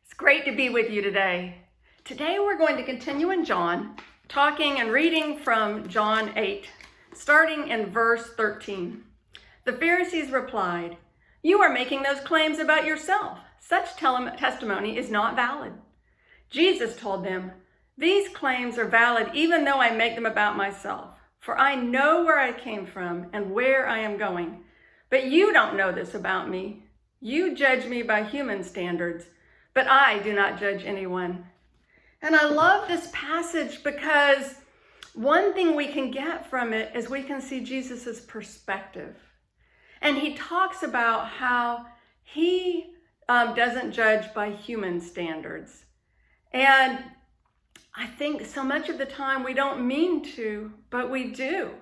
It's great to be with you today. Today we're going to continue in John, talking and reading from John 8, starting in verse 13. The Pharisees replied, "You are making those claims about yourself. Such testimony is not valid." Jesus told them, "These claims are valid even though I make them about myself, for I know where I came from and where I am going. But you don't know this about me. You judge me by human standards, but I do not judge anyone." And I love this passage because one thing we can get from it is we can see Jesus's perspective. And he talks about how he doesn't judge by human standards. And I think so much of the time we don't mean to, but we do.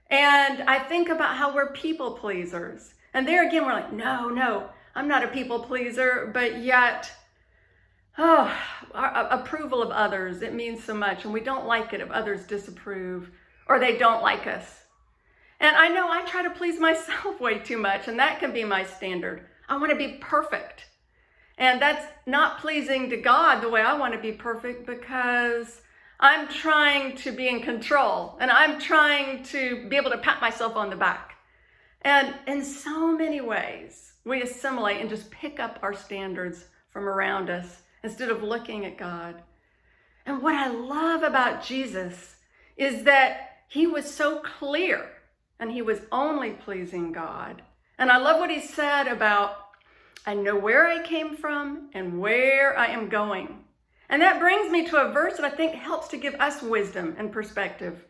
And I think about how we're people pleasers. And there again, we're like, no, I'm not a people pleaser, but yet, our approval of others, it means so much. And we don't like it if others disapprove or they don't like us. And I know I try to please myself way too much, and that can be my standard. I want to be perfect. And that's not pleasing to God the way I want to be perfect, because I'm trying to be in control and I'm trying to be able to pat myself on the back. And in so many ways, we assimilate and just pick up our standards from around us instead of looking at God. And what I love about Jesus is that he was so clear and he was only pleasing God. And I love what he said about, "I know where I came from and where I am going." And that brings me to a verse that I think helps to give us wisdom and perspective.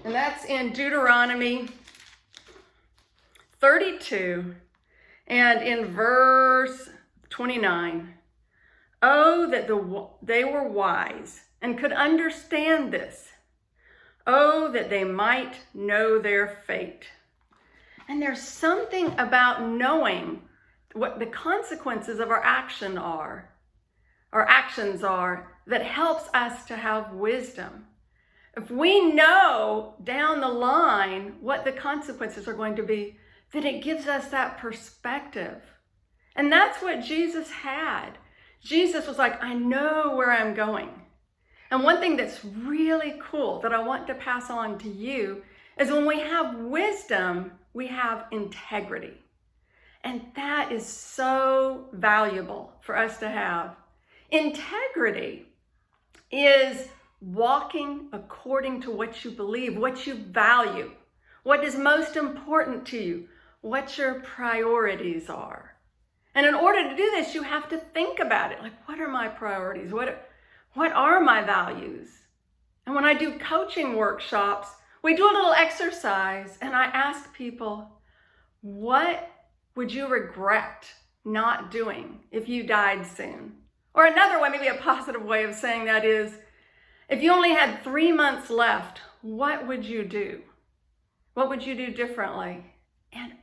And that's in Deuteronomy 32 and in verse 29. "Oh, that they were wise and could understand this. Oh, that they might know their fate." And there's something about knowing what the consequences of our actions are, that helps us to have wisdom. If we know down the line what the consequences are going to be, then it gives us that perspective. And that's what Jesus had. Jesus was like, I know where I'm going. And one thing that's really cool that I want to pass on to you is when we have wisdom, we have integrity. And that is so valuable for us to have. Integrity is walking according to what you believe, what you value, what is most important to you, what your priorities are. And in order to do this, you have to think about it. Like, what are my priorities? What are my values? And when I do coaching workshops, we do a little exercise and I ask people, what would you regret not doing if you died soon? Or another way, maybe a positive way of saying that is, if you only had 3 months left, what would you do? What would you do differently? And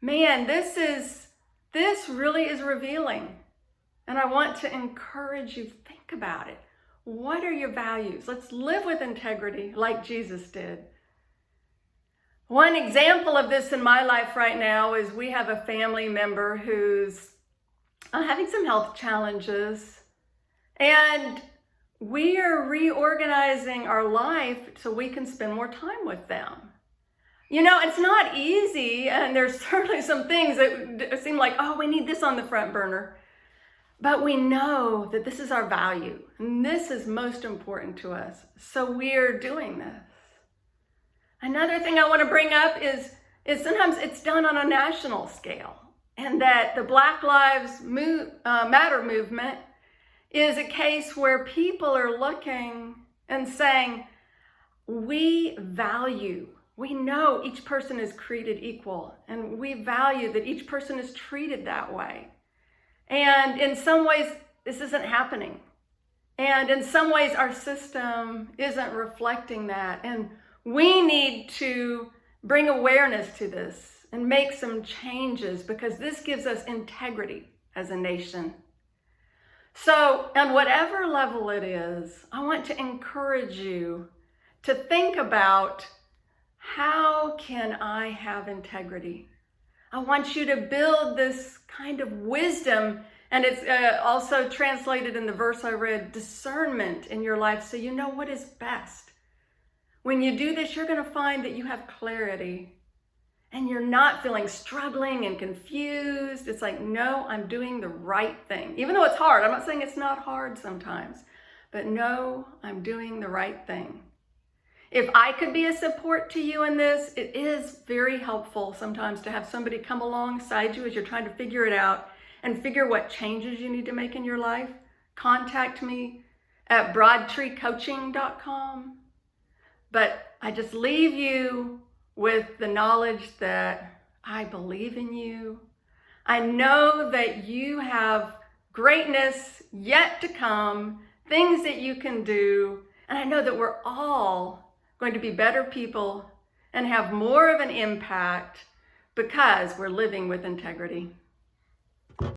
man, this really is revealing. And I want to encourage you, think about it. What are your values? Let's live with integrity like Jesus did. One example of this in my life right now is we have a family member who's having some health challenges, and we are reorganizing our life so we can spend more time with them. You know, it's not easy, and there's certainly some things that seem like, we need this on the front burner. But we know that this is our value, and this is most important to us. So we're doing this. Another thing I want to bring up is sometimes it's done on a national scale, and that the Black Lives Matter movement is a case where people are looking and saying, we know each person is created equal, and we value that each person is treated that way. And in some ways, this isn't happening. And in some ways, our system isn't reflecting that. And we need to bring awareness to this and make some changes, because this gives us integrity as a nation. So on whatever level it is, I want to encourage you to think about, how can I have integrity? I want you to build this kind of wisdom And it's also translated in the verse I read, discernment in your life so you know what is best. When you do this, you're going to find that you have clarity and you're not feeling struggling and confused. It's like, no, I'm doing the right thing. Even though it's hard, I'm not saying it's not hard sometimes, but no, I'm doing the right thing. If I could be a support to you in this, it is very helpful sometimes to have somebody come alongside you as you're trying to figure it out and figure what changes you need to make in your life. Contact me at broadtreecoaching.com. But I just leave you with the knowledge that I believe in you. I know that you have greatness yet to come, things that you can do, and I know that we're all going to be better people and have more of an impact because we're living with integrity.